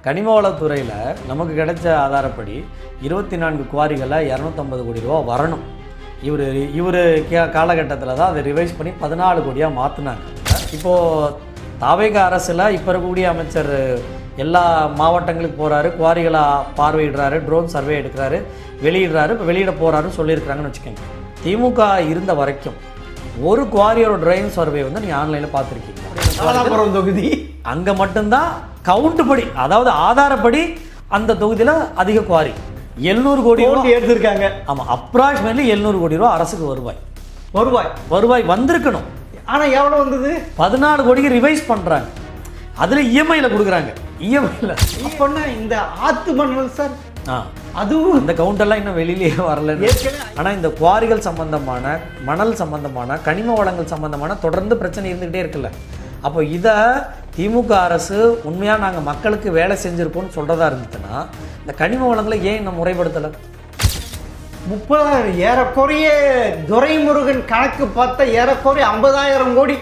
கனிம வளத்துறையில் நமக்கு கிடைச்ச ஆதாரப்படி 24 குவாரிகளை 250 கோடி ரூபா வரணும். இவர் காலகட்டத்தில் தான் அதை ரிவைஸ் பண்ணி 14 கோடியாக மாற்றினாங்க. இப்போது தாவேக அரசில் இப்போ இருக்கக்கூடிய அமைச்சர் எல்லா மாவட்டங்களுக்கு போகிறாரு, குவாரிகளை பார்வையிடுறாரு, ட்ரோன் சர்வே எடுக்கிறாரு, வெளியிடுறாரு, இப்போ வெளியிட போகிறாருன்னு சொல்லியிருக்கிறாங்கன்னு வச்சுக்கோங்க. திமுக இருந்த வரைக்கும் ஒரு குவாரியோட ட்ரோன் சர்வே வந்து நீங்கள் ஆன்லைனில் பார்த்துருக்கீங்க. தொகுதி அங்கே மட்டும்தான் கவுண்ட் படி, அதாவது ஆதாரப்படி அந்த தொகுதியில் அதிக குவாரி 700 கோடி எடுத்திருக்காங்க. ஆமாம், அப்ராக்சிமேட்லி 700 கோடி ரூபா அரசுக்கு வருவாய் வந்திருக்கணும். ஆனால் எவ்வளோ வந்தது? 14 கோடிக்கு ரிவைஸ் பண்ணுறாங்க. அதில் இஎம்ஐயில் கொடுக்குறாங்க. இஎம்ஐயில் அப்போன்னா இந்த ஆத்து மணல் சார், அதுவும் இந்த கவுண்டெல்லாம் இன்னும் வெளியிலேயே வரல. ஆனால் இந்த குவாரிகள் சம்பந்தமான, மணல் சம்பந்தமான, கனிம வளங்கள் சம்பந்தமான தொடர்ந்து பிரச்சனை இருந்துகிட்டே இருக்குல்ல. அப்போ இதை திமுக அரசு உண்மையாக நாங்கள் மக்களுக்கு வேலை செஞ்சுருக்கோம்னு சொல்கிறதா இருந்துச்சுன்னா இந்த கனிம வளங்களை ஏன் இன்னும் முறைப்படுத்தலை? 30,000 ஏறக்குறைய துரைமுருகன் கணக்கு பார்த்தா ஏறக்குறைய 50,000 கோடி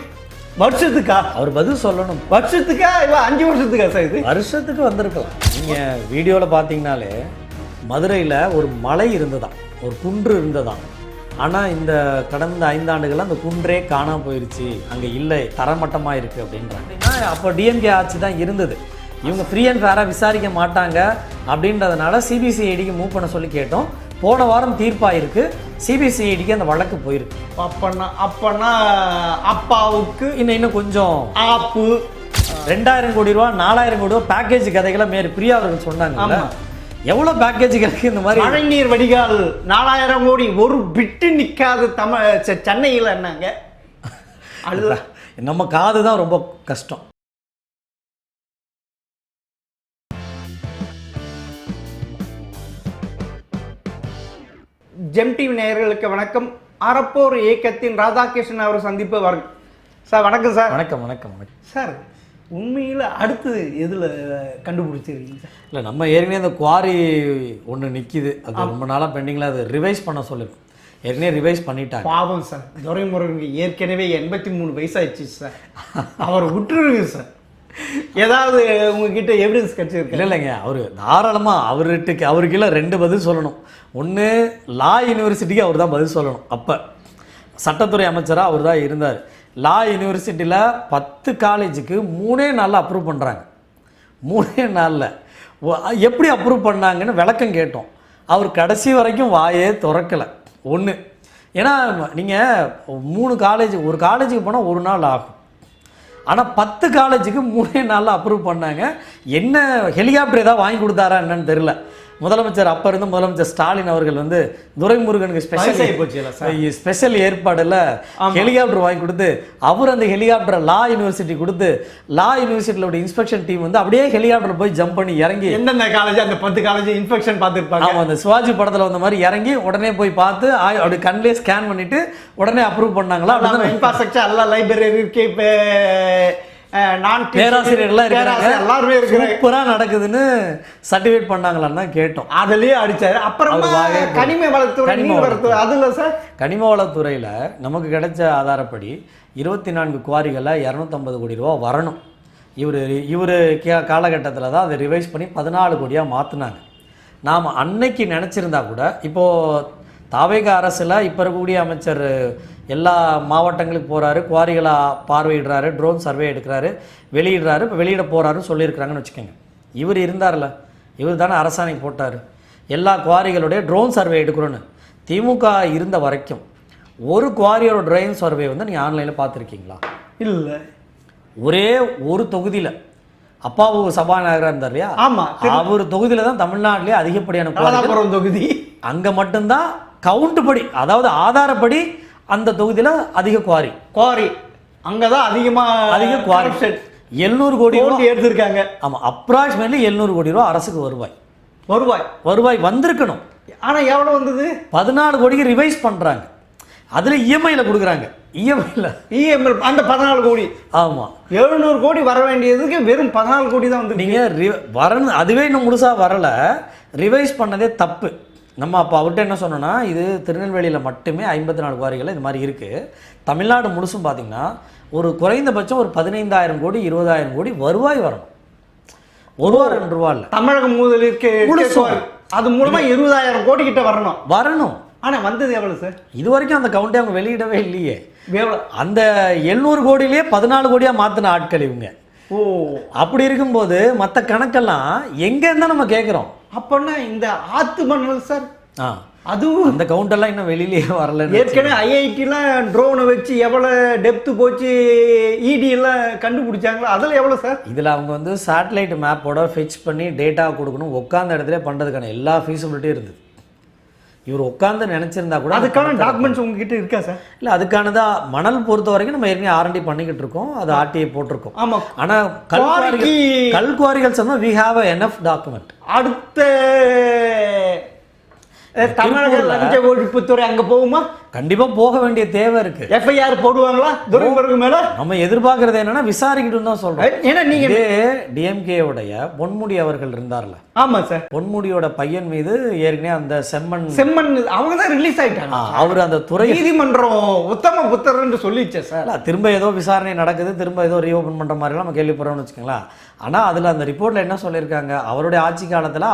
வருஷத்துக்கா? அவர் பதில் சொல்லணும். வருஷத்துக்கா இல்லை 5 வருஷத்துக்கா சார்? இது வருஷத்துக்கு வந்திருக்கலாம். நீங்கள் வீடியோவில் பார்த்தீங்கனாலே மதுரையில் ஒரு மலை இருந்ததாம், ஒரு குன்று இருந்ததாம். ஆனால் இந்த கடந்த 5 ஆண்டுகளாக அந்த குன்றே காணாமல் போயிடுச்சு, அங்கே இல்லை, தரமட்டமாக இருக்குது அப்படின்றாங்க. அப்போ டிஎம்கே ஆட்சி தான் இருந்தது. இவங்க ஃப்ரீ அண்ட் ஃபேராக விசாரிக்க மாட்டாங்க அப்படின்றதுனால சிபிசிஐடிக்கு மூவ் பண்ண சொல்லி கேட்டோம். போன வாரம் தீர்ப்பாயிருக்கு, சிபிசிஐடிக்கு அந்த வழக்கு போயிருக்கு. அப்பனா அப்பாவுக்கு இன்னும் கொஞ்சம் ஆப்பு 2000 கோடி ரூபா 4000 கோடி ரூபா பேக்கேஜ் கதைகளை மேரி பிரியா அவர்கள் சொன்னாங்க. எவ்வளோ பேக்கேஜுகளுக்கு இந்த மாதிரி மழைநீர் வடிகால் 4000 கோடி ஒரு பிட்டு நிற்காது சென்னையில் என்னங்க? அதுல நம்ம காது தான் ரொம்ப கஷ்டம். ஜெம் டிவி நேயர்களுக்கு வணக்கம். அறப்போர் இயக்கத்தின் ராதாகிருஷ்ணன் அவர் சந்திப்பு வரும் சார். வணக்கம் சார். வணக்கம் வணக்கம் வணக்கம் சார். உண்மையில் அடுத்து எதில் கண்டுபிடிச்சிருக்கீங்க சார்? இல்லை, நம்ம ஏற்கனவே அந்த குவாரி ஒன்று நிற்கிது, அது ரொம்ப நாளாக பெண்டிங்கில், அது ரிவைஸ் பண்ண சொல்லுங்க. ஏற்கனவே ரிவைஸ் பண்ணிட்டாங்க. பாவம் சார், துரைமுருகனுக்கு ஏற்கனவே 83 வயசாயிடுச்சு சார். அவர் விட்டுருங்க சார். ஏதாவது உங்ககிட்ட எவிடன்ஸ் கிடச்சிருக்கு? இல்லைங்க, அவர் தாராளமாக அவருக்கு இல்லை 2 பதில் சொல்லணும். ஒன்று, லா யூனிவர்சிட்டிக்கு அவர் தான் பதில் சொல்லணும். அப்போ சட்டத்துறை அமைச்சராக அவர் தான் இருந்தார். லா யூனிவர்சிட்டியில் 10 காலேஜுக்கு 3 நாளில் அப்ரூவ் பண்ணுறாங்க. 3 நாளில் எப்படி அப்ரூவ் பண்ணாங்கன்னு விளக்கம் கேட்டோம். அவர் கடைசி வரைக்கும் வாயே திறக்கலை. ஒன்று, ஏன்னா நீங்கள் 3 காலேஜ், ஒரு காலேஜுக்கு போனால் 1 நாள் ஆகும். ஆனால் 10 காலேஜுக்கு 3 நாளில் அப்ரூவ் பண்ணாங்க. என்ன ஹெலிகாப்டர் ஏதாவது வாங்கி கொடுத்தாரா என்னன்னு தெரியல. முதலமைச்சர் அப்போ இருந்த முதலமைச்சர் ஸ்டாலின் அவர்கள் வந்து துரைமுருகனுக்கு ஸ்பெஷல் ஏற்பாடில் ஹெலிகாப்டர் வாங்கி கொடுத்து, அவர் அந்த ஹெலிகாப்டரை லா யூனிவர்சிட்டி கொடுத்து, லா யூனிவர்சிட்டியோட இன்ஸ்பெக்ஷன் டீம் வந்து அப்படியே ஹெலிகாப்டர் போய் ஜம்ப் பண்ணி இறங்கி எந்தெந்த காலேஜ், அந்த 10 காலேஜ் இன்ஸ்பெக்ஷன் பார்த்துருப்பாங்க. ஆமாம், அந்த சிவாஜி படத்தில் வந்த மாதிரி இறங்கி உடனே போய் பார்த்து அப்படி கண்ணிலே ஸ்கேன் பண்ணிட்டு உடனே அப்ரூவ் பண்ணாங்களா? அப்படிதான் இன்ஃப்ராஸ்ட்ரக்சர் எல்லாம் லைப்ரரி இருக்கு, இப்போ பேராசிரியர்லாம் எல்லாருமே சூப்பராக நடக்குதுன்னு சர்டிஃபிகேட் பண்ணாங்களான்னு தான் கேட்டோம். அதுலேயே அடித்தாரு. அப்புறம் கனிம வளத்துறை, அதில் சார் கனிம வளத்துறையில் நமக்கு கிடைச்ச ஆதாரப்படி 24 குவாரிகளை 250 கோடி ரூபா வரணும். இவர் காலகட்டத்தில் தான் அதை ரிவைஸ் பண்ணி 14 கோடியாக மாற்றினாங்க. நாம் அன்னைக்கு நினச்சிருந்தா கூட, இப்போது தாவேக அரசில் இப்போ இருக்கக்கூடிய அமைச்சர் எல்லா மாவட்டங்களுக்கு போகிறாரு, குவாரிகளை பார்வையிடுறாரு, ட்ரோன் சர்வே எடுக்கிறாரு, வெளியிடுறாரு, இப்போ வெளியிட போகிறாருன்னு சொல்லியிருக்கிறாங்கன்னு வச்சுக்கோங்க. இவர் இருந்தார்ல, இவர் தானே அரசாணை போட்டார் எல்லா குவாரிகளுடைய ட்ரோன் சர்வே எடுக்கிறோன்னு. திமுக இருந்த வரைக்கும் ஒரு குவாரியோட ட்ரோன் சர்வே வந்து நீங்கள் ஆன்லைனில் பார்த்துருக்கீங்களா? இல்லை. ஒரே ஒரு தொகுதியில் அப்பாவு சபாநாயகராக இருந்தார் இல்லையா? ஆமாம், அவர் தொகுதியில் தான் தமிழ்நாட்டிலே அதிகப்படியான தொகுதி. அங்கே மட்டும்தான் கவுண்ட் படி, அதாவது ஆதாரப்படி அந்த தொகுதியில் அதிக குவாரி அங்கே தான் அதிக குவாரி 700 கோடி எடுத்திருக்காங்க. ஆமாம், அப்ராக்சிமேட்லி 700 கோடி ரூபா அரசுக்கு வருவாய் வந்திருக்கணும். ஆனால் எவ்வளோ வந்தது? 14 கோடிக்கு ரிவைஸ் பண்ணுறாங்க. அதில் இஎம்ஐயில் கொடுக்குறாங்க. இஎம்ஐ அந்த 14 கோடி. ஆமாம், 700 கோடி வர வேண்டியதுக்கு வெறும் 14 கோடி தான் வந்து. நீங்கள் வரணும், அதுவே இன்னும் முழுசாக வரலை. ரிவைஸ் பண்ணதே தப்பு. நம்ம அப்போ அவர்கிட்ட என்ன சொன்னோன்னா, இது திருநெல்வேலியில் மட்டுமே 54 குவாரிகள் இது மாதிரி இருக்குது. தமிழ்நாடு முழுசும் பார்த்திங்கன்னா ஒரு குறைந்தபட்சம் ஒரு 15,000 கோடி 20,000 கோடி வருவாய் வரணும். ரூபா 2 ரூபா இல்லை, தமிழகம் முதலிற்கு முழுசும். அது மூலமா 20,000 கோடி கிட்ட வரணும். ஆனா வந்தது எவ்வளவு சார்? இது வரைக்கும் அந்த கவுண்டே அவங்க வெளியிடவே இல்லையே. எவ்வளவு? அந்த 700 கோடியிலேயே 14 கோடியா மாத்தின ஆட்கள் இவங்க. ஓ, அப்படி இருக்கும்போது மற்ற கணக்கெல்லாம் எங்க இருந்தா நம்ம கேட்குறோம். அப்பன்னா இந்த ஆத்து மணல் சார், ஆ, அதுவும் அந்த கவுண்டெல்லாம் இன்னும் வெளியிலேயே வரல. ஏற்கனவே ஐஐடில ட்ரோனை வச்சு எவ்வளவு டெப்த் போச்சு, இடி எல்லாம் கண்டுபிடிச்சாங்களோ அதில் எவ்வளவு சார்? இதில் அவங்க வந்து சேட்டலைட் மேப்போட ஃபிக்ஸ் பண்ணி டேட்டா கொடுக்கணும், உட்காந்த இடத்துல பண்ணுறதுக்கான எல்லா ஃபீஸிபிலிட்டியும் இருந்தது. இவர் உட்காந்து நினைச்சிருந்தா கூட அதுக்கான டாக்குமெண்ட்ஸ் உங்ககிட்ட இருக்கா சார்? இல்லை, அதுக்கானதா மணல் பொறுத்த வரைக்கும் நம்ம ஏற்கனவே R&D பண்ணிக்கிட்டு இருக்கோம், அது ஆர்டிஐ போட்டிருக்கோம். ஆமா. ஆனால் கல்குவாரிகள் சொன்னால் வி ஹாவ் எனஃப் டாக்குமெண்ட். அடுத்த தமிழக லஞ்ச ஒழிப்புத்துறை அங்க போகுமா? கண்டிப்பா போக வேண்டிய தேவை இருக்கு. எஃப்ஐஆர் போடுவாங்களா துரைமுருகன் மேல? நம்ம எதிர்பார்க்கறது என்னன்னா விசாரிக்கிட்டு தான் சொல்றோம். ஏன்னா நீங்க டிஎம்கே உடைய பொன்முடி அவர்கள் இருந்தார்ல. ஆமா சார். பொன்முடியோட பையன் மீது ஏற்கனவே அந்த செம்மண் அவங்க தான் ரிலீஸ் ஆயிட்டாங்க. அவர் அந்த துறை நீதிமன்றம் உத்தம புத்தர்ன்னு சொல்லிச்சே சார். திரும்ப ஏதோ விசாரணை நடக்குது, திரும்ப ஏதோ ரீஓபன் பண்ற மாதிரிலாம் நம்ம கேள்விப்படுறோம்னு வச்சுக்கோங்களேன். ஆனா அதுல அந்த ரிப்போர்ட்ல என்ன சொல்லியிருக்காங்க, அவருடைய ஆட்சி காலத்துல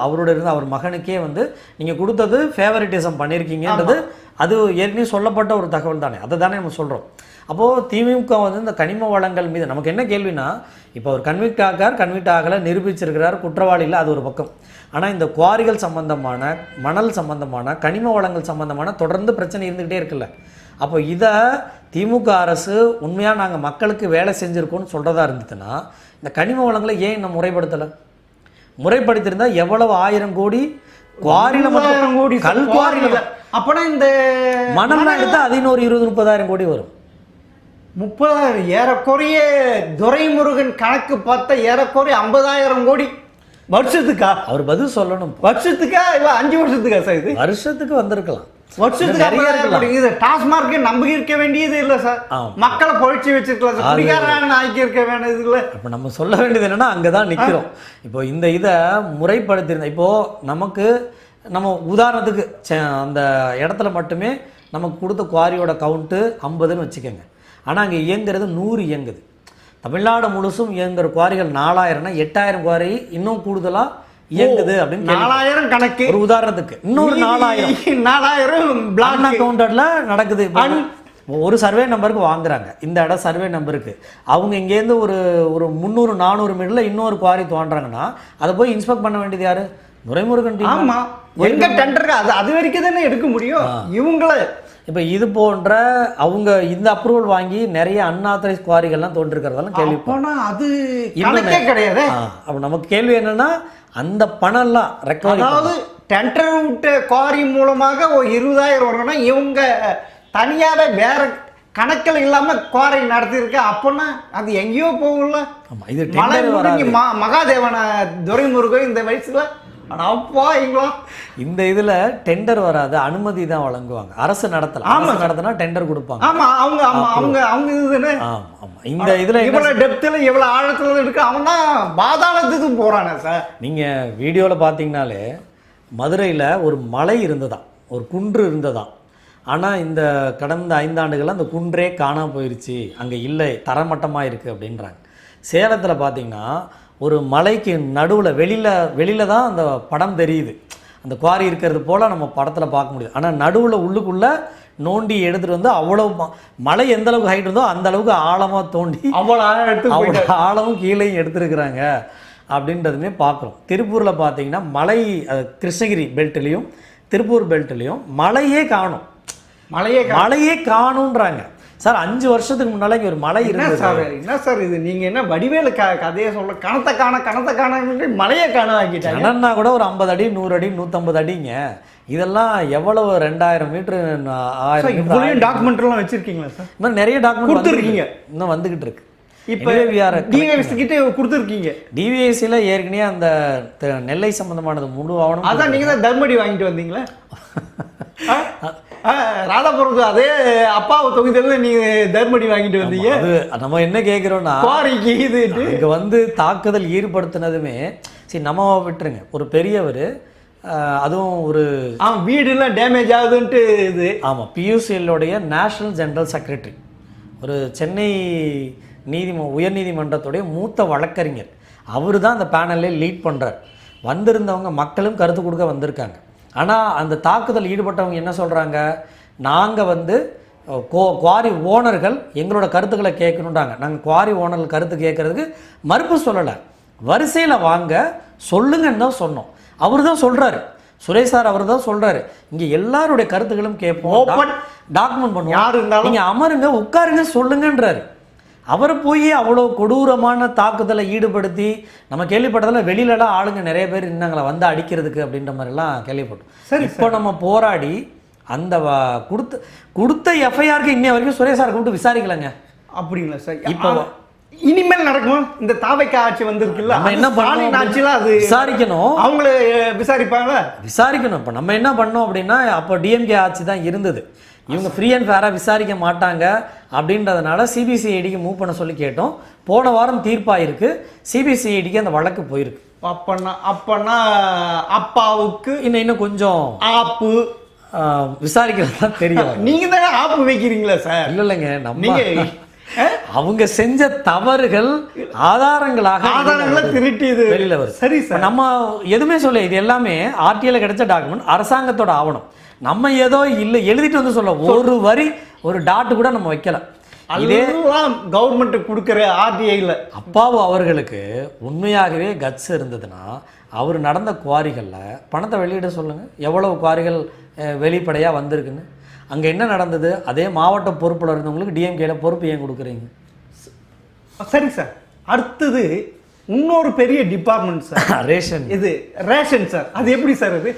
அவரோட இருந்து அவர் மகனுக்கே வந்து நீங்க கொடுத்தது ஃபேவரிட்டிசம் பண்ணியிருக்கீங்கன்றது அது ஏற்கனவே சொல்லப்பட்ட ஒரு தகவல் தானே, அதை தானே நம்ம சொல்கிறோம். அப்போது திமுக வந்து இந்த கனிம வளங்கள் மீது நமக்கு என்ன கேள்வினா, இப்போ அவர் கன்விக்ட் ஆகலை, நிரூபிச்சிருக்கிறார், குற்றவாளி இல்லை, அது ஒரு பக்கம். ஆனால் இந்த குவாரிகள் சம்பந்தமான, மணல் சம்பந்தமான, கனிம வளங்கள் சம்பந்தமான தொடர்ந்து பிரச்சனை இருந்துக்கிட்டே இருக்குல்ல. அப்போ இதை திமுக அரசு உண்மையாக நாங்கள் மக்களுக்கு வேலை செஞ்சுருக்கோன்னு சொல்கிறதா இருந்துச்சுன்னா இந்த கனிம வளங்களை ஏன் இன்னும் முறைப்படுத்தியிருந்தால் எவ்வளவு 1000 கோடி குவாரியில மட்டும் கோடி கல் குவாரியில அப்பனா இந்த மணல்லாம் எடுத்தா அது இன்னொரு 20-30,000 கோடி வரும். 30,000 ஏறக்குறைய துரைமுருகன் கணக்கு பார்த்தா ஏறக்குறைய 50,000 கோடி வருஷத்துக்கா? அவர் பதில் சொல்லணும். வருஷத்துக்கா இல்ல 5 வருஷத்துக்கா சார்? இது வருஷத்துக்கு வந்திருக்கலாம், வருஷத்துக்கு நிறைய இருக்கலாம். இது டாஸ்மார்க் நம்ப இருக்க வேண்டியது இல்லை சார், மக்களை பொழிச்சு வச்சிருக்கலாம் சார், குடிகாரன் ஆக்கி இருக்க வேண்டியது இல்லை. அப்போ நம்ம சொல்ல வேண்டியது என்னன்னா அங்கதான் நிற்கிறோம். இப்போ இந்த இதை முறைப்படுத்தியிருந்தேன். இப்போ நம்ம உதாரணத்துக்கு அந்த இடத்துல மட்டுமே நமக்கு கொடுத்த குவாரியோட கவுண்ட்டு 50ன்னு வச்சுக்கோங்க. ஆனால் அங்கே இயங்குறது 100 இயங்குது. தமிழ்நாடு முழுசும் இயங்குற குவாரிகள் 4000னா 8000 குவாரி இன்னும் கூடுதலாக இயங்குது அப்படின்னு 4000 கணக்கு. ஒரு உதாரணத்துக்கு இன்னொரு 4000 பிளாக் அக்கௌண்டட்ல நடக்குது. ஒரு சர்வே நம்பருக்கு வாங்குறாங்க, இந்த இடம் சர்வே நம்பருக்கு. அவங்க இங்கேருந்து ஒரு 300-400 மீட்டர்ல இன்னொரு குவாரி தோன்றாங்கன்னா அதை போய் இன்ஸ்பெக்ட் பண்ண வேண்டியது யாரு? துரைமுருகன் டீம். ஆமா, எங்க டெண்டர் அது வரைக்கும் தானே எடுக்க முடியும் இவங்கள. இப்போ இது போன்ற அவங்க இந்த அப்ரூவல் வாங்கி நிறைய அன்ஆத்தரைஸ் குவாரிகள்லாம் தோன்றிருக்கிறதெல்லாம் கேள்விப்பட்டோம். அது கணக்கே கிடையாது. அப்போ நமக்கு கேள்வி என்னன்னா அந்த பணம்லாம் ரெக்கவரி, அதாவது டெண்டர் விட்ட குவாரி மூலமாக ஒரு 20,000 வரணும்னா இவங்க தனியாவே வேற கணக்கில் இல்லாம குவாரி நடத்திருக்க. அப்போன்னா அது எங்கேயோ போகல. மகாதேவன துரைமுருகன் இந்த வயசுல இந்த இதுல டெண்டர் வராது, அனுமதி தான் வழங்குவாங்க. அரசு நடத்தலாம், ஆமா நடத்தினா டெண்டர் கொடுப்பாங்க. ஆமா அவங்க இதுதானே. ஆமா இந்த இதுல இவ்வளவு டெப்த்ல இவ்வளவு ஆழத்துல இருக்கு, அவன் தான் பாதாளத்துக்கு போறானே சார். நீங்க வீடியோல பாத்தீங்கன்னாலே மதுரையில ஒரு மலை இருந்ததாம், ஒரு குன்று இருந்ததாம். ஆனால் இந்த கடந்த 5 ஆண்டுகள்லாம் அந்த குன்றே காணாமல் போயிடுச்சு, அங்கே இல்லை, தரமட்டமாக இருக்குது அப்படின்றாங்க. சேலத்தில் பார்த்தீங்கன்னா ஒரு மலைக்கு நடுவில் வெளியில் தான் அந்த படம் தெரியுது, அந்த குவாரி இருக்கிறது போல் நம்ம படத்தில் பார்க்க முடியுது. ஆனால் நடுவில் உள்ளுக்குள்ளே நோண்டி எடுத்துகிட்டு வந்து அவ்வளோ மலை எந்த அளவுக்கு ஹைட் இருந்தோ அந்த அளவுக்கு ஆழமாக தோண்டி அவ்வளோ ஆழமும் கீழேயும் எடுத்துருக்குறாங்க அப்படின்றதுமே பார்க்குறோம். திருப்பூரில் பார்த்தீங்கன்னா மலை, கிருஷ்ணகிரி பெல்ட்லேயும் திருப்பூர் பெல்ட்லேயும் மலையே காணுன்றாங்க சார். 5 வருஷத்துக்கு முன்னால இங்க ஒரு மலை இருந்தது சார். என்ன சார் இது, நீங்க என்ன வடிவேலு கதையை சொல்ல கணத்தை காண மலையை காண ஆக்கிட்டாங்க. கணன்னா கூட ஒரு 50 அடி 100 அடி 150 அடிங்க. இதெல்லாம் எவ்வளவு 2000 மீட்டர் 1000 டாக்குமெண்ட்லாம் வச்சிருக்கீங்களா சார்? இன்னும் நிறைய டாக்குமெண்ட் கொடுத்துருக்கீங்க, இன்னும் வந்துகிட்டு இருக்கு. இப்போ டிவிஎஸ் கிட்ட கொடுத்துருக்கீங்க. டிவிஎஸ்சில ஏற்கனவே அந்த நெல்லை சம்பந்தமானது முழு ஆவணம். அதான் நீங்க தான் தர்மடி வாங்கிட்டு வந்தீங்களா? ராதாபுரத்து அதே அப்பாவை தொகுதியில் நீங்க தர்மடி வாங்கிட்டு வந்தீங்க. நம்ம என்ன கேட்கிறோம்னா இங்க வந்து தாக்குதல் ஈடுபடுத்தினதுமே சரி நம்ம விட்டுருங்க, ஒரு பெரியவர், அதுவும் ஒரு வீடுலாம் டேமேஜ் ஆகுதுன்ட்டு இது. ஆமா, பியூசிஎல்லுடைய நேஷனல் ஜெனரல் செக்ரட்டரி, ஒரு சென்னை உயர்நீதிமன்றத்துடைய மூத்த வழக்கறிஞர். அவர் தான் அந்த பேனல்லே லீட் பண்ணுறார். வந்திருந்தவங்க மக்களும் கருத்து கொடுக்க வந்திருக்காங்க. ஆனால் அந்த தாக்குதல் ஈடுபட்டவங்க என்ன சொல்கிறாங்க, நாங்கள் வந்து குவாரி ஓனர்கள் எங்களோட கருத்துக்களை கேட்கணுன்றாங்க. நாங்கள் குவாரி ஓனர்கள் கருத்து கேட்குறதுக்கு மறுப்பு சொல்லலை, வரிசையில் வாங்க சொல்லுங்கன்னு தான் சொன்னோம். அவர் தான் சொல்கிறாரு, சுரேஷ் சார் அவர் தான் சொல்கிறாரு, இங்கே எல்லாருடைய கருத்துக்களும் கேட்போம், டாக்குமெண்ட் பண்ணுவோம், யார் இருந்தாலும் நீங்கள் அமருங்க உட்காருங்க சொல்லுங்கன்றாரு. அவரை போய் அவ்வளோ கொடூரமான தாக்குதலை ஈடுபடுத்தி நம்ம கேள்விப்பட்டதில் வெளியிலலாம் ஆளுங்க நிறைய பேர் இருந்தாங்களா வந்து அடிக்கிறதுக்கு அப்படின்ற மாதிரிலாம் கேள்விப்பட்டோம். சரி, இப்போ நம்ம போராடி அந்த கொடுத்த எஃப்ஐஆருக்கு இன்னைய வரைக்கும் சுரேஷ் சார் கூப்பிட்டு விசாரிக்கலங்க. அப்படிங்களா சார்? இப்போ இனிமேல் நடக்கும். இந்த தாவைக்கு ஆட்சி வந்திருக்குல்ல, நம்ம என்ன பண்ணணும், ஆட்சியில் அது விசாரிக்கணும், அவங்களே விசாரிப்பாங்களா? விசாரிக்கணும். இப்போ நம்ம என்ன பண்ணோம் அப்படின்னா, அப்போ டிஎம்கே ஆட்சி தான் இருந்தது, இவங்க ஃப்ரீ அண்ட் ஃபேராக விசாரிக்க மாட்டாங்க அப்படின்றதுனால சிபிசிஐடிக்கு மூவ் பண்ண சொல்லி கேட்டோம். போன வாரம் தீர்ப்பாயிருக்கு, சிபிசிஐடிக்கு அந்த வழக்கு போயிருக்கு. அப்பன்னா அப்பாவுக்கு இன்னும் கொஞ்சம் ஆப்பு விசாரிக்கிறது தான் தெரியும். நீங்க தானே ஆப்பு வைக்கிறீங்களா சார்? இல்லைங்க, நம்ம அவங்க செஞ்ச தவறுகள் ஆதாரங்களை திருட்டியது வெளியில வரும். சரி சார், நம்ம எதுவுமே சொல்ல, இது எல்லாமே ஆர்டிஐல கிடைச்ச டாக்குமெண்ட், அரசாங்கத்தோட ஆவணம். நம்ம ஏதோ இல்லை எழுதிட்டு வந்து சொல்ல, ஒரு வரி ஒரு டாட் கூட நம்ம வைக்கல. இதே கவர்மெண்ட் கொடுக்குற ஆர்டிஐல அப்பாவு அவர்களுக்கு உண்மையாகவே கட்ஸ் இருந்ததுன்னா அவர் நடந்த குவாரிகளில் பணத்தை வெளியிட சொல்லுங்க, எவ்வளவு குவாரிகள் வெளிப்படையாக வந்திருக்குன்னு. அங்கே என்ன நடந்தது, அதே மாவட்ட பொறுப்பில் இருந்தவங்களுக்கு டிஎம்கேல பொறுப்பு ஏன் கொடுக்குறீங்க? சரி சார், அடுத்தது இன்னொரு பெரிய டிபார்ட்மெண்ட் சார், ரேஷன். இது ரேஷன் சார், அது எப்படி சார்? அது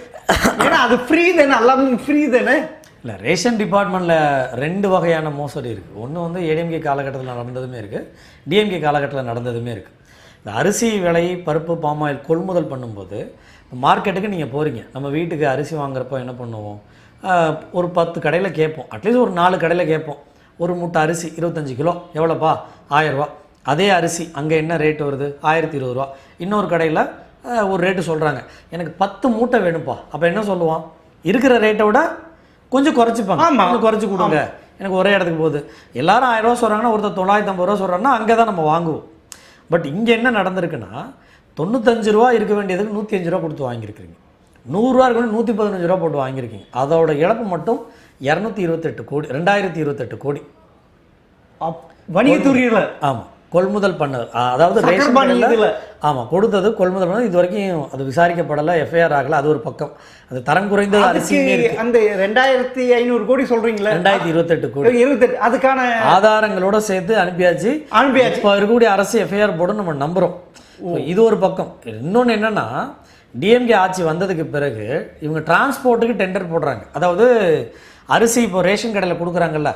ஏன்னா அது ஃப்ரீ தானே, எல்லாமே ஃப்ரீ தானே. இல்லை, ரேஷன் டிபார்ட்மெண்ட்டில் ரெண்டு வகையான மோசடி இருக்குது. ஒன்று வந்து ஏடிஎம்கே காலகட்டத்தில் நடந்ததுமே இருக்குது, டிஎம்கே காலகட்டத்தில் நடந்ததுமே இருக்குது. இந்த அரிசி விலை, பருப்பு, பாமாயில் கொள்முதல் பண்ணும்போது மார்க்கெட்டுக்கு நீங்கள் போகிறீங்க, நம்ம வீட்டுக்கு அரிசி வாங்குறப்போ என்ன பண்ணுவோம், ஒரு 10 கடையில் கேட்போம், அட்லீஸ்ட் ஒரு 4 கடையில் கேட்போம். ஒரு மூட்டை அரிசி 25 கிலோ எவ்வளோப்பா, 1000 ரூபா. அதே அரிசி அங்கே என்ன ரேட்டு வருது, 1020 ரூபா. இன்னொரு கடையில் ஒரு ரேட்டு சொல்கிறாங்க, எனக்கு 10 மூட்டை வேணும்ப்பா. அப்போ என்ன சொல்லுவான், இருக்கிற ரேட்டை விட கொஞ்சம் குறைச்சிப்பாங்க, இன்னும் குறைச்சி கொடுங்க, எனக்கு ஒரே இடத்துக்கு போகுது. எல்லாரும் 1000 ரூபா சொல்கிறாங்கன்னா ஒருத்தர் 950 ரூபா சொல்கிறாங்கன்னா அங்கே தான் நம்ம வாங்குவோம். பட் இங்கே என்ன நடந்திருக்குன்னா, 95 ரூபா இருக்க வேண்டியதுக்கு 105 ரூபா கொடுத்து வாங்கியிருக்கிறீங்க, 100 ரூபா இருக்கணும் 115 ரூபா போட்டு வாங்கியிருக்கீங்க. அதோட இழப்பு மட்டும் 228 கோடி, 2028 கோடி வணிகத்துறையில். ஆமாம், கொள்முதல் பண்ணது, அதாவது ஆமாம் கொடுத்தது கொள்முதல் பண்ணது. இது வரைக்கும் அது விசாரிக்கப்படலை, எஃப்ஐஆர் ஆகலை. அது ஒரு பக்கம். அது தரம் குறைந்தது அரிசி. அந்த 2500 கோடி சொல்றீங்களா, 2028 கோடி, 28 அதுக்கான ஆதாரங்களோட சேர்த்து அனுப்பியாச்சு. இப்போ இருக்கக்கூடிய அரசு எஃப்ஐஆர் போடும் நம்ம நம்புகிறோம். இது ஒரு பக்கம். இன்னொன்று என்னன்னா, டிஎம்கே ஆட்சி வந்ததுக்கு பிறகு இவங்க டிரான்ஸ்போர்ட்டுக்கு டெண்டர் போடுறாங்க. அதாவது அரிசி இப்போ ரேஷன் கடையில் கொடுக்குறாங்கல்ல,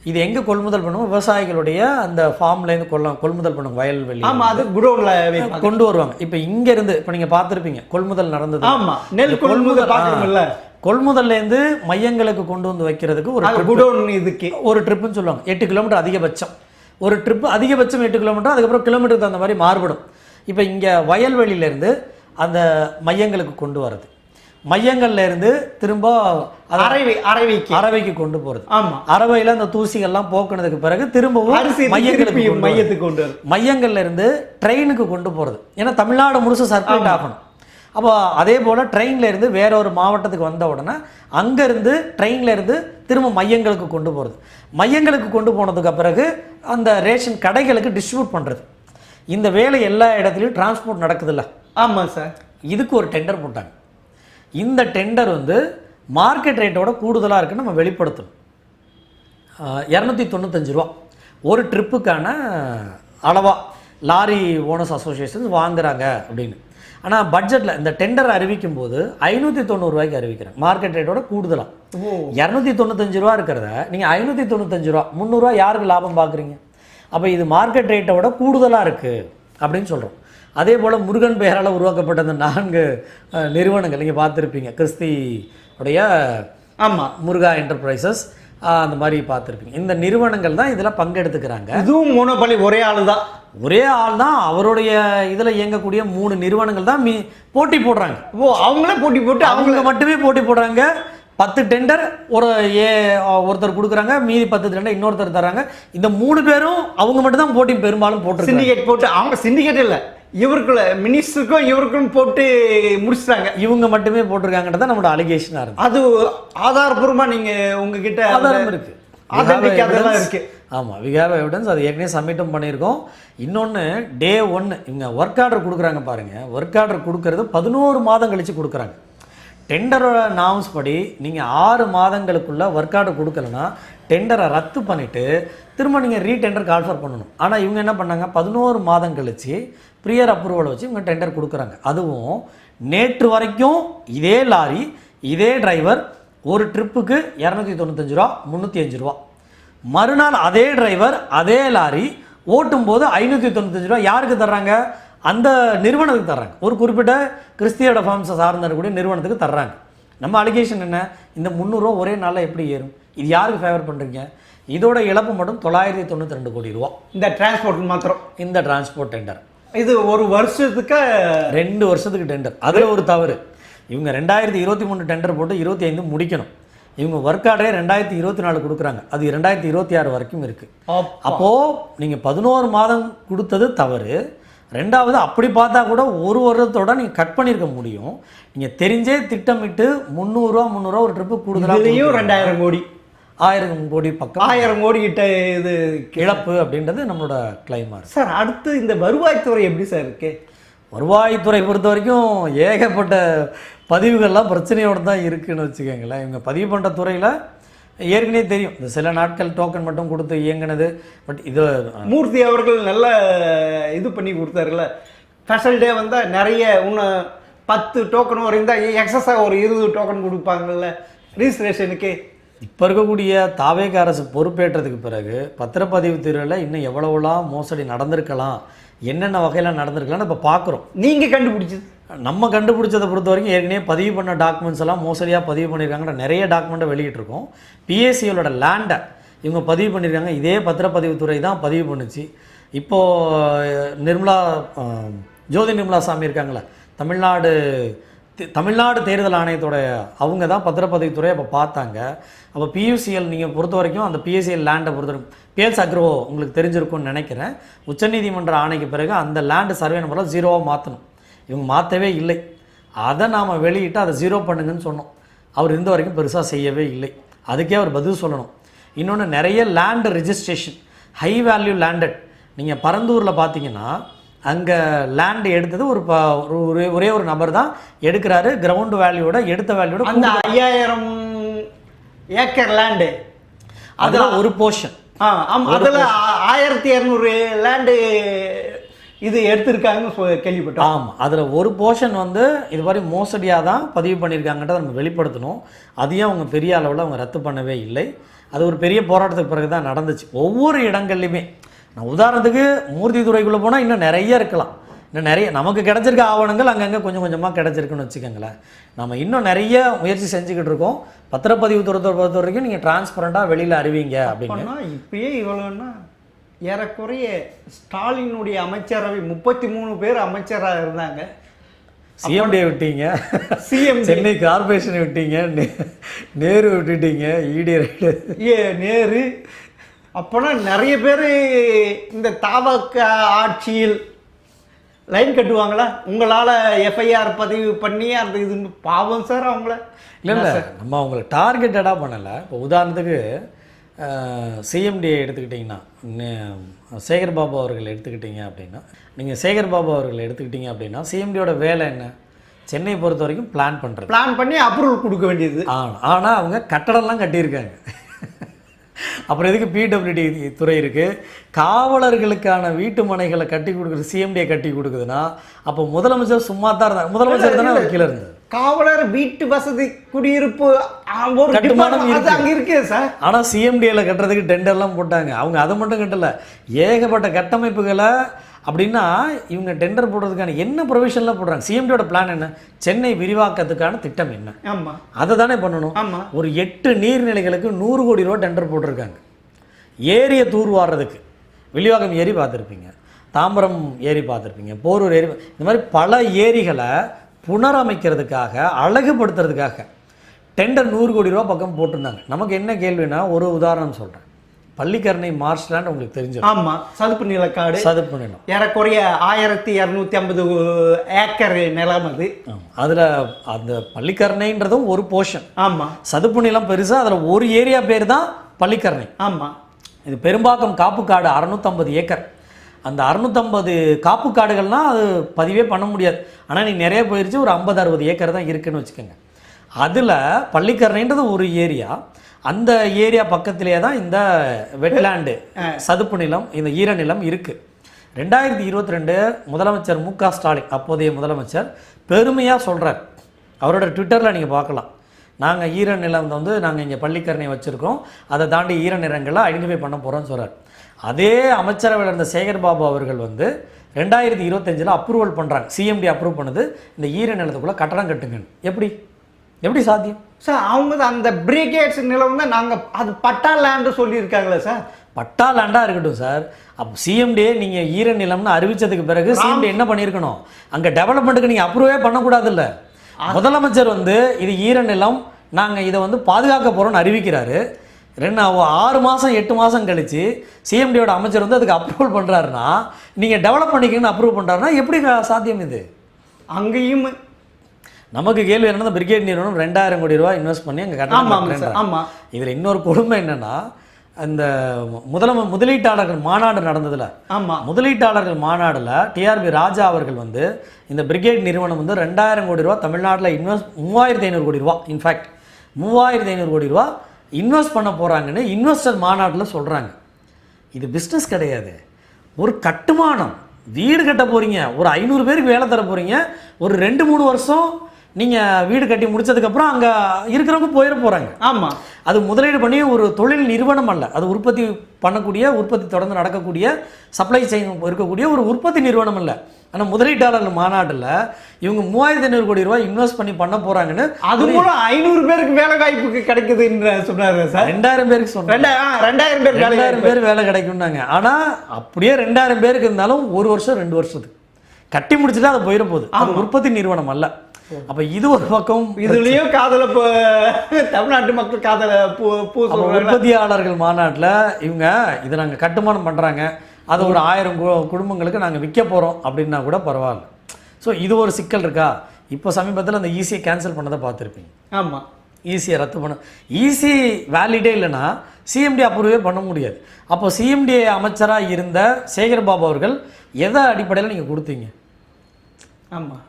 இது எங்கே கொள்முதல் பண்ணுவோம், விவசாயிகளுடைய அந்த ஃபார்ம்லேருந்து கொள்முதல் பண்ணுவாங்க, வயல்வெளி. ஆமாம், அது குடோனில் கொண்டு வருவாங்க. இப்போ இங்கேருந்து இப்போ நீங்கள் பார்த்துருப்பீங்க கொள்முதல் நடந்தது. ஆமாம், நெல் கொள்முதல் கொள்முதல்லேருந்து மையங்களுக்கு கொண்டு வந்து வைக்கிறதுக்கு ஒரு குடோன், இதுக்கு ஒரு ட்ரிப்புன்னு சொல்லுவாங்க. 8 கிலோமீட்டர் அதிகபட்சம், ஒரு ட்ரிப்பு அதிகபட்சம் 8 கிலோமீட்டர். அதுக்கப்புறம் கிலோமீட்டருக்கு தகுந்த மாதிரி மாறுபடும். இப்போ இங்கே வயல்வெளியிலேருந்து அந்த மையங்களுக்கு கொண்டு வரது, மையங்கள்ல இருந்து திரும்ப அரவைக்கு கொண்டு போறது. ஆமா, அரவையில் அந்த தூசிகள்லாம் போக்குனதுக்கு பிறகு திரும்பவும் மையத்துக்கு கொண்டு மையங்கள்ல இருந்து ட்ரெயினுக்கு கொண்டு போறது. ஏன்னா தமிழ்நாடு முழுசு சர்க்குலேட் ஆகணும். அப்போ அதே போல் ட்ரெயினில் இருந்து வேற ஒரு மாவட்டத்துக்கு வந்த உடனே அங்கேருந்து ட்ரெயினில் இருந்து திரும்ப மையங்களுக்கு கொண்டு போகிறது. மையங்களுக்கு கொண்டு போனதுக்கு பிறகு அந்த ரேஷன் கடைகளுக்கு டிஸ்ட்ரிபியூட் பண்ணுறது. இந்த வேலை எல்லா இடத்துலையும் டிரான்ஸ்போர்ட் நடக்குதுல்ல. ஆமாம் சார். இதுக்கு ஒரு டெண்டர் போட்டாங்க. இந்த டெண்டர் வந்து மார்க்கெட் ரேட்டோட கூடுதலாக இருக்குன்னு நம்ம வெளிப்படுத்தணும். 295 ரூபா ஒரு ட்ரிப்புக்கான அளவாக லாரி ஓனர்ஸ் அசோசியேஷன்ஸ் வாங்குறாங்க அப்படின்னு. ஆனால் பட்ஜெட்டில் இந்த டெண்டர் அறிவிக்கும் போது 590 ரூபாய்க்கு அறிவிக்கிறாங்க, மார்க்கெட் ரேட்டோட கூடுதலாக. 295 ரூபா இருக்கிறத நீங்கள் 595 ரூபா, 300 ரூபா யாருக்கு லாபம் பார்க்குறீங்க? அப்போ இது மார்க்கெட் ரேட்டோட கூடுதலாக இருக்குது அப்படின்னு சொல்கிறோம். அதே போல் முருகன் பெயரால் உருவாக்கப்பட்ட அந்த 4 நிறுவனங்கள் நீங்கள் பார்த்துருப்பீங்க, கிறிஸ்தி உடைய முருகா என்டர்பிரைசஸ், அந்த மாதிரி பார்த்துருப்பீங்க. இந்த நிறுவனங்கள் தான் இதில் பங்கெடுத்துக்கிறாங்க. இதுவும் மோனோபலி ஒரே ஆள் தான், அவருடைய இதில் இயங்கக்கூடிய 3 நிறுவனங்கள் தான் போட்டி போடுறாங்க. அவங்களே போட்டி போட்டு அவங்க மட்டுமே போட்டி போடுறாங்க. 10 டெண்டர் ஒருத்தர் கொடுக்குறாங்க, மீதி 10 டெண்டர் இன்னொருத்தர் தராங்க. இந்த 3 பேரும் அவங்க மட்டும் தான் போட்டி பெரும்பாலும் போட்டு சிண்டிகேட் போட்டு. அவங்க சிண்டிகேட் இல்லை, இவருக்குள்ள மினிஸ்டருக்கும் இவருக்கும் போட்டு முடிச்சிட்டாங்க. இவங்க மட்டுமே போட்டிருக்காங்கன்றத நம்மளோட அலிகேஷனாக இருக்கு. அது ஆதாரபூர்வமாக நீங்கள் உங்ககிட்ட ஆதாரம் இருக்கு, ஆதென்டிக் அதெல்லாம் இருக்கு. ஆமாம், வி ஹேவ் எவிடன்ஸ். அது ஏற்கனவே சப்மிட்டும் பண்ணியிருக்கோம். இன்னொன்று டே 1 இவங்க ஒர்க் ஆர்டர் கொடுக்குறாங்க பாருங்கள். ஒர்க் ஆர்டர் கொடுக்கறது 11 மாதம் கழித்து கொடுக்குறாங்க. டெண்டரோட நார்ம்ஸ் படி நீங்கள் 6 மாதங்களுக்குள்ளே ஒர்க் ஆர்டர் கொடுக்கலன்னா டெண்டரை ரத்து பண்ணிவிட்டு திரும்ப நீங்கள் ரீடெண்டர் கால்ஃபர் பண்ணணும். ஆனால் இவங்க என்ன பண்ணாங்க, 11 மாதம் கழித்து ப்ரியர் அப்ரூவலை வச்சு இவங்க டெண்டர் கொடுக்குறாங்க. அதுவும் நேற்று வரைக்கும் இதே லாரி இதே டிரைவர் ஒரு ட்ரிப்புக்கு 295 ரூபா 305 ரூபா. மறுநாள் அதே டிரைவர் அதே லாரி ஓட்டும் போது 595 ரூபா யாருக்கு தர்றாங்க, அந்த நிறுவனத்துக்கு தர்றாங்க. ஒரு குறிப்பிட்ட கிறிஸ்தியோட ஃபார்ம்ஸை சார்ந்தக்கூடிய நிறுவனத்துக்கு தர்றாங்க. நம்ம அலிகேஷன் என்ன, இந்த 300 ரூபா ஒரே நாளில் எப்படி ஏறும்? இது யாருக்கு ஃபேவர் பண்ணுறீங்க? இதோட இழப்பு மட்டும் 992 கோடி ரூபா இந்த டிரான்ஸ்போர்ட் மாத்திரம். இந்த டிரான்ஸ்போர்ட் டெண்டர் இது ஒரு வருஷத்துக்கு 2 வருஷத்துக்கு டெண்டர். அதில் ஒரு தவறு, இவங்க 2023 டெண்டர் போட்டு 25 முடிக்கணும். இவங்க ஒர்க் ஆர்டரே 2024 கொடுக்குறாங்க. அது 2026 வரைக்கும் இருக்குது. அப்போது நீங்கள் 11 மாதம் கொடுத்தது தவறு. ரெண்டாவது, அப்படி பார்த்தா கூட ஒரு வருடத்தோட நீங்கள் கட் பண்ணியிருக்க முடியும். நீங்கள் தெரிஞ்சே திட்டமிட்டு 300 ரூபா ஒரு ட்ரிப்பு கூடுதலாக 2000 கோடி 1000 கோடி பக்கம் 1000 கோடி கிட்ட இது இழப்பு அப்படின்றது நம்மளோட கிளைமா இருக்கு. சார், அடுத்து இந்த வருவாய்த்துறை எப்படி சார் இருக்கு? வருவாய்த்துறை பொறுத்த வரைக்கும் ஏகப்பட்ட பதிவுகள்லாம் பிரச்சனையோடு தான் இருக்குதுன்னு வச்சுக்கோங்களேன். இவங்க பதிவு பண்ணுற துறையில் ஏற்கனவே தெரியும், இந்த சில நாட்கள் டோக்கன் மட்டும் கொடுத்து இயங்கினது. பட் இது மூர்த்தி அவர்கள் நல்ல இது பண்ணி கொடுத்தாருல்ல, ஸ்பெஷல் டே வந்தால் நிறைய இன்னும் 10 டோக்கன் வரையும் தான் எக்ஸஸாக ஒரு 20 டோக்கன் கொடுப்பாங்கல்ல ரிஜிஸ்ட்ரேஷனுக்கு. இப்போ இருக்கக்கூடிய தாவேக அரசு பொறுப்பேற்றதுக்கு பிறகு பத்திரப்பதிவு துறையில் இன்னும் எவ்வளவுலாம் மோசடி நடந்திருக்கலாம், என்னென்ன வகையில் நடந்திருக்கலாம்னு இப்போ பார்க்குறோம். நீங்கள் கண்டுபிடிச்சது, நம்ம கண்டுபிடிச்சதை பொறுத்த வரைக்கும் ஏற்கனவே பதிவு பண்ண டாக்குமெண்ட்ஸ் எல்லாம் மோசடியாக பதிவு பண்ணியிருக்காங்கன்ற நிறைய டாக்குமெண்ட்டை வெளியிட்டிருக்கோம். பிஎஸ்சியோட லேண்டை இவங்க பதிவு பண்ணியிருக்காங்க. இதே பத்திரப்பதிவுத்துறை தான் பதிவு பண்ணுச்சு. இப்போது ஜோதி நிர்மலா சாமி இருக்காங்களே, தமிழ்நாடு தேர்தல் ஆணையத்தோட அவங்க தான் பத்திரப்பதிவுத்துறை அப்போ பார்த்தாங்க. அப்போ பியூசிஎல் நீங்கள் பொறுத்த வரைக்கும் அந்த பிஎஸ்சிஎல் லேண்டை பொறுத்த வரைக்கும் பிஎல்ஸ் அக்ரோ உங்களுக்கு தெரிஞ்சிருக்கும்னு நினைக்கிறேன். உச்சநீதிமன்ற ஆணைக்கு பிறகு அந்த லேண்டு சர்வே நம்பரில் 0வாக மாற்றணும். இவங்க மாற்றவே இல்லை. அதை நாம் வெளியிட்டு அதை 0 பண்ணுங்கன்னு சொன்னோம். அவர் இந்த வரைக்கும் பெருசாக செய்யவே இல்லை. அதுக்கே அவர் பதில் சொல்லணும். இன்னொன்று, நிறைய land registration high value landed. நீங்கள் பரந்தூரில் பார்த்தீங்கன்னா அங்கே லேண்டு எடுத்தது ஒரே ஒரு நபர் தான் எடுக்கிறாரு. கிரவுண்ட் வேல்யூட எடுத்த வேல்யூட அந்த 5000 ஏக்கர் லேண்டு அதில் ஒரு போர்ஷன். ஆமாம், அதில் 1200 லேண்டு இது எடுத்திருக்காங்கன்னு கேள்விப்பட்டோம். ஆமாம், அதில் ஒரு போர்ஷன் இது மாதிரி மோசடியாக தான் பதிவு பண்ணியிருக்காங்கன்றதை நம்ம வெளிப்படுத்தணும். அதையும் அவங்க பெரிய அளவில் அவங்க ரத்து பண்ணவே இல்லை. அது ஒரு பெரிய போராட்டத்துக்கு பிறகு தான் நடந்துச்சு. ஒவ்வொரு இடங்கள்லையுமே நான் உதாரணத்துக்கு மூர்த்தி துறைக்குள்ளே போனால் இன்னும் நிறைய இருக்கலாம். இன்னும் நிறைய நமக்கு கிடச்சிருக்க ஆவணங்கள் அங்கங்கே கொஞ்சம் கொஞ்சமாக கிடச்சிருக்குன்னு வச்சுக்கோங்களேன். நம்ம இன்னும் நிறைய முயற்சி செஞ்சுக்கிட்டு இருக்கோம். பத்திரப்பதிவு துறை பொறுத்த வரைக்கும் நீங்கள் டிரான்ஸ்பரண்ட்டாக வெளியில் அறிவிங்க அப்படின்னா. இப்பயே இவ்வளோன்னா ஏறக்குறைய ஸ்டாலினுடைய அமைச்சரவை 33 பேர் அமைச்சராக இருந்தாங்க. சிஎம்டியை விட்டீங்க, சிஎம் சென்னை கார்பரேஷனை விட்டீங்க, நேரு விட்டுட்டீங்க, நேரு. அப்போனா நிறைய பேர் இந்த தாவக ஆட்சியில் லைன் கட்டுவாங்களா? உங்களால் எஃப்ஐஆர் பதிவு பண்ணி அந்த இது பாவம் சார் அவங்கள. இல்லை நம்ம அவங்கள டார்கெட்டடாக பண்ணலை. இப்போ உதாரணத்துக்கு சிஎம்டியை எடுத்துக்கிட்டிங்கன்னா, சேகர் பாபு அவர்கள் எடுத்துக்கிட்டீங்க அப்படின்னா, நீங்கள் சேகர் பாபு அவர்கள் எடுத்துக்கிட்டீங்க அப்படின்னா சிஎம்டியோட வேலை என்ன? சென்னை பொறுத்த வரைக்கும் பிளான் பண்ணுறது, பிளான் பண்ணி அப்ரூவல் கொடுக்க வேண்டியது. ஆனால் அவங்க கட்டடம்லாம் கட்டியிருக்காங்க. அப்புறம் எதுக்கு பிடபிள்யூடி துறை இருக்குது? காவலர்களுக்கான வீட்டு மனைகளை கட்டி கொடுக்குறது சிஎம்டியை கட்டி கொடுக்குதுன்னா அப்போ முதலமைச்சர் சும்மா தான் இருந்தார். முதலமைச்சர் தானே அவர் கீழே இருந்தது. காவலர் வீட்டு வசதி குடியிருப்பு கட்டுமானம் அங்கே இருக்கு சார். ஆனால் சிஎம்டியில் கட்டுறதுக்கு டெண்டர்லாம் போட்டாங்க. அவங்க அதை மட்டும் கட்டலை, ஏகப்பட்ட கட்டமைப்புகளை. அப்படின்னா இவங்க டெண்டர் போடுறதுக்கான என்ன ப்ரொவிஷன்லாம் போடுறாங்க? சிஎம்டியோட பிளான் என்ன? சென்னை விரிவாக்கத்துக்கான திட்டம் என்ன? ஆமாம், அதை தானே பண்ணணும். ஆமாம், ஒரு 8 நீர்நிலைகளுக்கு 100 கோடி ரூபா டெண்டர் போட்டிருக்காங்க. ஏரியை தூர்வாடுறதுக்கு வில்லிவாக்கம் ஏரி பார்த்துருப்பீங்க, தாம்பரம் ஏரி பார்த்துருப்பீங்க, போரூர் ஏரி, இந்த மாதிரி பல ஏரிகளை புனரமைக்கிறதுக்காக அழகுபடுத்துறதுக்காக டெண்டர் 100 கோடி ரூபா பக்கம் போட்டிருந்தாங்க. நமக்கு என்ன கேள்வினா, ஒரு உதாரணம் சொல்கிறேன். பள்ளிக்கரணை மார்ஷ்லாண்ட் உங்களுக்கு தெரிஞ்சிடும். ஆமா, சதுப்பு நிலக்காடு, சதுப்பு நிலம் ஏறக்குறைய 1250 ஏக்கர் நிலம் அது. அதில் அந்த பள்ளிக்கரணைன்றதும் ஒரு போர்ஷன். ஆமா, சதுப்பு நிலம் பெருசா, அதில் ஒரு ஏரியா பேர் தான் பள்ளிக்கரணை. ஆமா, இது பெரும்பாக்கம் காப்பு காடு 650 ஏக்கர். அந்த 650 காப்பு காடுகள்னால் அது பதிவே பண்ண முடியாது. ஆனால் நீ நிறைய போயிடுச்சு, ஒரு 50-60 ஏக்கர் தான் இருக்குன்னு வச்சுக்கோங்க. அதில் பள்ளிக்கரணைன்றது ஒரு ஏரியா. அந்த ஏரியா பக்கத்திலே தான் இந்த வெட்லேண்டு சதுப்பு நிலம், இந்த ஈரநிலம் இருக்குது. 2022 முதலமைச்சர் மு.க. ஸ்டாலின், அப்போதைய முதலமைச்சர், பெருமையாக சொல்கிறார். அவரோட ட்விட்டரில் நீங்கள் பார்க்கலாம். நாங்கள் ஈரநிலம் வந்து நாங்கள் இங்கே பள்ளிக்கரணை வச்சுருக்கோம், அதை தாண்டி ஈரநிலங்களை ஐடென்டிஃபை பண்ண போகிறோன்னு சொல்கிறார். அதே அமைச்சரவையில் இருந்த சேகர்பாபு அவர்கள் வந்து 2025 அப்ரூவல் பண்ணுறாங்க. சிஎம்டி அப்ரூவ் பண்ணுது, இந்த ஈரநிலத்துக்குள்ளே கட்டடம் கட்டுங்கன்னு. எப்படி சாத்தியம் சார்? அவங்க அந்த பிரிகேட்ஸ் நிலம் தான் நாங்கள் அது பட்டா லேண்டு சொல்லியிருக்காங்களே சார். பட்டா லேண்டாக இருக்கட்டும் சார். அப்போ சிஎம்டியே நீங்கள் ஈரநிலம்னு அறிவித்ததுக்கு பிறகு சிஎம்டி என்ன பண்ணியிருக்கணும்? அங்கே டெவலப்மெண்ட்டுக்கு நீங்கள் அப்ரூவே பண்ணக்கூடாதுல்ல. முதலமைச்சர் வந்து இது ஈரநிலம், நாங்கள் இதை வந்து பாதுகாக்க போகிறோம்னு அறிவிக்கிறாரு. 6 மாதம் 8 மாதம் கழித்து சிஎம்டியோட அமைச்சர் வந்து அதுக்கு அப்ரூவல் பண்ணுறாருன்னா, நீங்கள் டெவலப் பண்ணிக்கணும்னு அப்ரூவ் பண்ணுறாருன்னா எப்படி சாத்தியம் இது? அங்கேயும் நமக்கு கேள்வி என்னன்னா, பிரிகேட் நிறுவனம் 2000 கோடி ரூபாய் இன்வெஸ்ட் பண்ணி அங்கே கட்டணும். ஆமாம், இதில் இன்னொரு கொடுமை என்னென்னா, அந்த முதலீட்டாளர்கள் மாநாடு நடந்ததில், ஆமாம், முதலீட்டாளர்கள் மாநாடில் டிஆர்பி ராஜா அவர்கள் வந்து இந்த பிரிகேட் நிறுவனம் வந்து 2000 கோடி ரூபா தமிழ்நாட்டில் 3500 கோடி ரூபா, இன்ஃபேக்ட் 3500 கோடி ரூபா இன்வெஸ்ட் பண்ண போகிறாங்கன்னு இன்வெஸ்டர் மாநாட்டில் சொல்கிறாங்க. இது பிஸ்னஸ் கிடையாது, ஒரு கட்டுமானம். வீடு கட்ட போகிறீங்க, ஒரு 500 பேருக்கு வேலை தர போகிறீங்க. ஒரு 2-3 வருஷம் நீங்கள் வீடு கட்டி முடிச்சதுக்கப்புறம் அங்கே இருக்கிறவங்க போயிட போகிறாங்க. ஆமாம், அது முதலீடு பண்ணி ஒரு தொழில் நிறுவனம் அல்ல, அது உற்பத்தி பண்ணக்கூடிய, உற்பத்தி தொடர்ந்து நடக்கக்கூடிய, சப்ளை செயின் இருக்கக்கூடிய ஒரு உற்பத்தி நிறுவனம் இல்லை. ஆனால் முதலீட்டாளர்கள் மாநாட்டில் இவங்க 3500 கோடி ரூபாய் இன்வெஸ்ட் பண்ணி பண்ண போகிறாங்கன்னு, அது மூலம் 500 பேருக்கு வேலை வாய்ப்புக்கு கிடைக்குதுன்னு சொன்னார் சார். 2000 பேருக்கு சொன்னாங்க. 2000 பேர் வேலை கிடைக்கும்னாங்க. ஆனால் அப்படியே 2000 பேருக்கு இருந்தாலும் 1 வருஷம் 2 வருஷத்துக்கு கட்டி முடிச்சுட்டு அதை போயிட போகுது. அது உற்பத்தி நிறுவனம் அல்ல. அப்ப இது ஒரு பக்கம். இதுலயும் காதல தமிழ்நாட்டு மக்கள் காதல உற்பத்தியாளர்கள் மாநாட்டில் இவங்க இதை நாங்கள் கட்டுமானம் பண்ணுறாங்க, அது ஒரு 1000 குடும்பங்களுக்கு நாங்கள் விற்க போகிறோம் அப்படின்னா கூட பரவாயில்ல. ஸோ இது ஒரு சிக்கல் இருக்கா? இப்போ சமீபத்தில் அந்த ஈஸியை கேன்சல் பண்ணதை பார்த்துருப்பீங்க. ஆமாம், ஈஸியை ரத்து பண்ண, ஈஸி வேலிடே இல்லைன்னா சிஎம்டி அப்ரூவே பண்ண முடியாது. அப்போ சிஎம்டி அமைச்சராக இருந்த சேகர்பாபு அவர்கள் எதை அடிப்படையில் நீங்கள் கொடுத்தீங்க? ஆமாம்,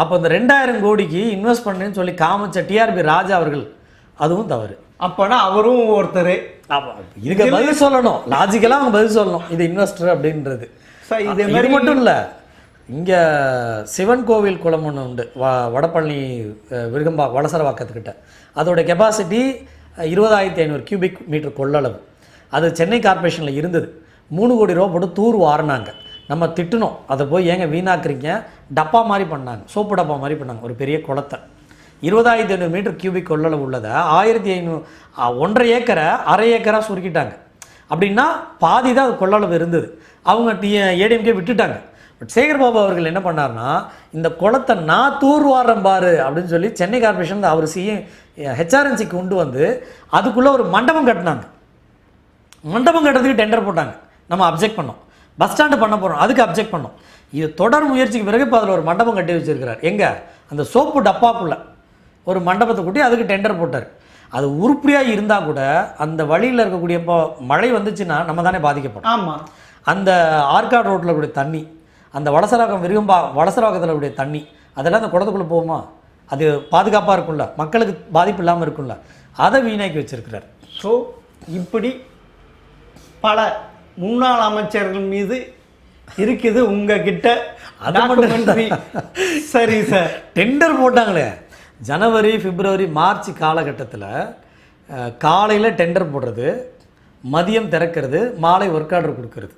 அப்போ இந்த 2000 கோடிக்கு இன்வெஸ்ட் பண்ணுன்னு சொல்லி காமிச்ச டிஆர்பி ராஜா அவர்கள், அதுவும் தவறு. அப்போனா அவரும் ஒருத்தர். இதுக்கு பதில் சொல்லணும், லாஜிக்கலாக அவங்க பதில் சொல்லணும், இது இன்வெஸ்டர் அப்படின்றது. இது மட்டும் இல்லை, இங்கே சிவன் கோவில் குளம் ஒன்று உண்டு, வடபழனி வடசரவாக்கத்துக்கிட்ட. அதோட கெப்பாசிட்டி 20,500 கியூபிக் மீட்டர் கொள்ளளவு. அது சென்னை கார்பரேஷனில் இருந்தது. 3 கோடி ரூபா போட்டு தூர் வாரினாங்க. நம்ம திட்டணும், அதை போய் ஏங்க வீணாக்குறீங்க, டப்பா மாதிரி பண்ணாங்க, சோப்பு டப்பா மாதிரி பண்ணாங்க ஒரு பெரிய குளத்தை. 20,500 மீட்டர் கியூபிக் கொள்ளளவு உள்ளதை 1500 1.5 ஏக்கரை அரை ஏக்கராக சுருக்கிட்டாங்க. அப்படின்னா பாதி தான் அது கொள்ளளவு இருந்தது. அவங்க ஏடிஎம்கே விட்டுட்டாங்க. பட் சேகர்பாபு அவர்கள் என்ன பண்ணார்னா, இந்த குளத்தை நான் தூர் வாரம் பாரு அப்படின்னு சொல்லி சென்னை கார்பரேஷன் அவர் ஹெச்ஆர்என்சி கொண்டு வந்து அதுக்குள்ளே ஒரு மண்டபம் கட்டினாங்க. மண்டபம் கட்டுறதுக்கு டெண்டர் போட்டாங்க. நம்ம அப்ஜெக்ட் பண்ணோம். பஸ் ஸ்டாண்டு பண்ண போகிறோம், அதுக்கு அப்ஜெக்ட் பண்ணோம். இது தொடர் முயற்சிக்கு பிறகு இப்போ அதில் ஒரு மண்டபம் கட்டி வச்சிருக்கிறார். எங்கே? அந்த சோப்பு டப்பாக்குள்ளே ஒரு மண்டபத்தை கூட்டி அதுக்கு டெண்டர் போட்டார். அது உருப்படியாக இருந்தால் கூட அந்த வழியில் இருக்கக்கூடிய இப்போ மழை வந்துச்சுன்னா நம்ம தானே பாதிக்கப்படும். ஆமாம், அந்த ஆர்காட் ரோட்டில் கூடிய தண்ணி, அந்த வடசரவாக்கத்தில் கூடிய தண்ணி, அதெல்லாம் அந்த குளத்துக்குள்ளே போகுமா? அது பாதுகாப்பாக இருக்கும்ல, மக்களுக்கு பாதிப்பு இல்லாமல் இருக்கும்ல, அதை வீணாக்கி வச்சிருக்கிறார். ஸோ இப்படி பல முன்னாள் அமைச்சர்கள் மீது இருக்குது உங்ககிட்ட. சரி சார், டெண்டர் போட்டாங்களே ஜனவரி, பிப்ரவரி, மார்ச் காலகட்டத்தில் காலையில் டெண்டர் போடுறது, மதியம் திறக்கிறது, மாலை ஒர்க் ஆர்டர் கொடுக்கறது.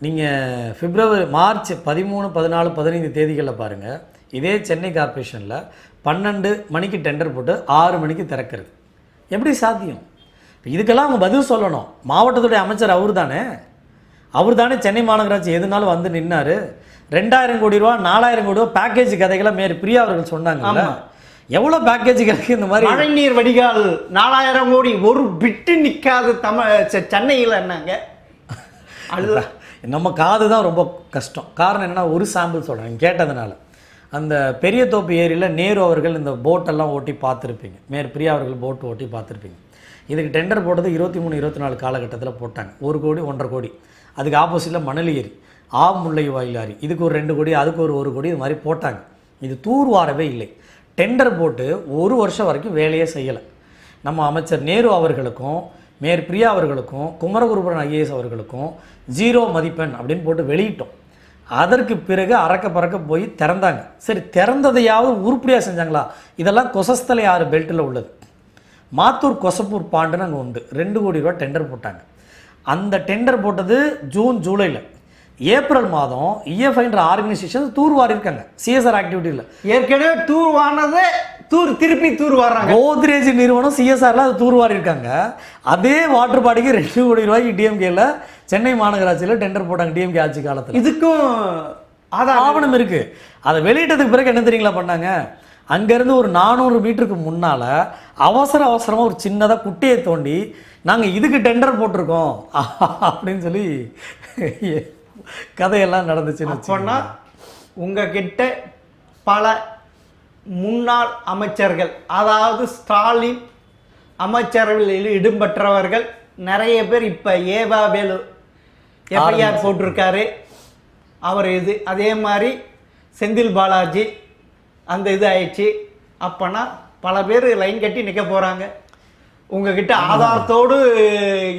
நீங்கள் மார்ச் 13, 14, 15 தேதிகளில் பாருங்கள், இதே சென்னை கார்பரேஷனில் 12 மணிக்கு டெண்டர் போட்டு 6 மணிக்கு திறக்கிறது. எப்படி சாத்தியம்? இதுக்கெல்லாம் அவங்க பதில் சொல்லணும். மாவட்டத்துடைய அமைச்சர் அவர் தானே சென்னை மாநகராட்சி எதுனாலும் வந்து நின்னார். 2000 கோடி ரூபா 4000 கோடி ரூபா பேக்கேஜ் கதைகளை பிரியா அவர்கள் சொன்னாங்க. எவ்வளோ பேக்கேஜ் கிடைக்கு இந்த மாதிரி. மழைநீர் வடிகால் 4000 கோடி ஒரு பிட்டு நிற்காது சென்னையில் என்னங்க அல்ல. நம்ம காது தான் ரொம்ப கஷ்டம். காரணம் என்னென்னா ஒரு சாம்பிள் சொல்கிறேன் கேட்டதுனால. அந்த பெரிய தோப்பு ஏரியில் நேரு அவர்கள் இந்த போட்டெல்லாம் ஓட்டி பார்த்துருப்பீங்க. பிரியா அவர்கள் போட்டு ஓட்டி பார்த்துருப்பீங்க. இதுக்கு டெண்டர் போட்டது 23, 24 காலகட்டத்தில் போட்டாங்க. 1 கோடி 1.5 கோடி. அதுக்கு ஆப்போசிட்டில் மணல் ஏரி, முல்லை வாயிலாரி, இதுக்கு ஒரு 2 கோடி, அதுக்கு ஒரு 1 கோடி, இது மாதிரி போட்டாங்க. இது தூர்வாரவே இல்லை. டெண்டர் போட்டு 1 வருஷம் வரைக்கும் வேலையே செய்யலை. நம்ம அமைச்சர் நேரு அவர்களுக்கும் பிரியா அவர்களுக்கும் குமரகுருபரன் ஐஏஎஸ் அவர்களுக்கும் 0 மதிப்பெண் அப்படின்னு போட்டு வெளியிட்டோம். அதற்கு பிறகு அறக்க பறக்க போய் திறந்தாங்க. சரி, திறந்ததையாவது உருப்படியாக செஞ்சாங்களா? இதெல்லாம் கொசஸ்தலை 6 பெல்ட்டில் உள்ளது. மாத்தூர் கொசப்பூர் பாண்டுன்னு அங்கே உண்டு. 2 கோடி ரூபா டெண்டர் போட்டாங்க. அந்த டெண்டர் போட்டது ஜூன் ஜூலையில். ஏப்ரல் மாதம் இஎஃப்ஐன்ற ஆர்கனைசேஷன் தூர்வாரி இருக்காங்க சிஎஸ்ஆர் ஆக்டிவிட்டியில். ஏற்கனவே தூர்வானது திருப்பி தூர்வாராங்க. கோத்ரேஜ் நிறுவனம் சிஎஸ்ஆரில் அது தூர்வாரி இருக்காங்க. அதே வாட்டர் பாடிக்கு 2 கோடி ரூபாய்க்கு டிஎம்கேல சென்னை மாநகராட்சியில் டெண்டர் போட்டாங்க டிஎம்கே ஆட்சி காலத்தில். இதுக்கும் ஆவணம் இருக்குது. அதை வெளியிட்டதுக்கு பிறகு என்ன தெரியுங்களா பண்ணாங்க? அங்கேருந்து ஒரு 400 மீட்டருக்கு முன்னால் அவசரமாக ஒரு சின்னதாக குட்டையை தோண்டி நாங்கள் இதுக்கு டெண்டர் போட்டிருக்கோம் அப்படின்னு சொல்லி கதையெல்லாம் நடந்துச்சுன்னு சொன்னா. உங்ககிட்ட பல முன்னாள் அமைச்சர்கள், அதாவது ஸ்டாலின் அமைச்சரவையில் இடம்பெற்றவர்கள் நிறைய பேர் இப்போ ஏவாவேலு எஃப்ஐஆர் போட்டிருக்காரு. அவர் இது அதே மாதிரி செந்தில் பாலாஜி அந்த இது ஆயிடுச்சு. அப்போனா பல பேர் லைன் கட்டி நிற்க போகிறாங்க. உங்ககிட்ட ஆதாரத்தோடு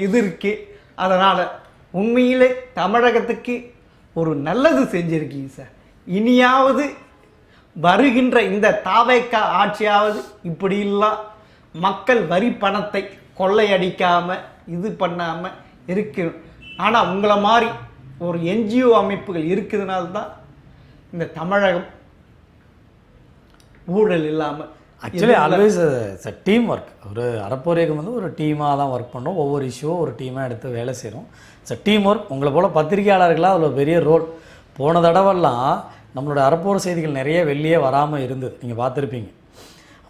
இது இருக்குது. அதனால் உண்மையிலே தமிழகத்துக்கு ஒரு நல்லது செஞ்சுருக்கீங்க சார். இனியாவது வருகின்ற இந்த தாவேக்கா ஆட்சியாவது இப்படியெல்லாம் மக்கள் வரி பணத்தை கொள்ளையடிக்காமல் இது பண்ணாமல் இருக்கணும். ஆனால் உங்களை மாதிரி ஒரு என்ஜிஓ அமைப்புகள் இருக்கிறதுனால்தான் இந்த தமிழகம் ஊழல் இல்லாமல். Actually always team work. ஒரு அறப்போரைக்கு வந்து ஒரு டீமாக தான் ஒர்க் பண்ணுறோம். ஒவ்வொரு இஷ்யூவும் ஒரு டீமாக எடுத்து வேலை செய்கிறோம். Team work. உங்களை போல் பத்திரிகையாளர்களாக அதில் பெரிய ரோல். போன தடவைலாம் நம்மளோட அறப்போர் செய்திகள் நிறைய வெளியே வராமல் இருந்தது. நீங்கள் பார்த்துருப்பீங்க.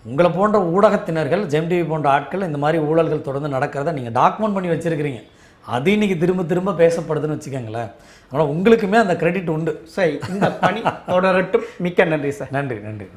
உங்களை போன்ற ஊடகத்தினர்கள், ஜெம் டிவி போன்ற ஆட்கள் இந்த மாதிரி ஊழல்கள் தொடர்ந்து நடக்கிறத நீங்கள் டாக்குமெண்ட் பண்ணி வச்சுருக்கிறீங்க. அது இன்றைக்கி திரும்ப பேசப்படுதுன்னு வச்சுக்கோங்களேன். அதனால் உங்களுக்குமே அந்த கிரெடிட் உண்டு. சரி, இந்த பணி தொடரட்டும். மிக்க நன்றி சார். நன்றி.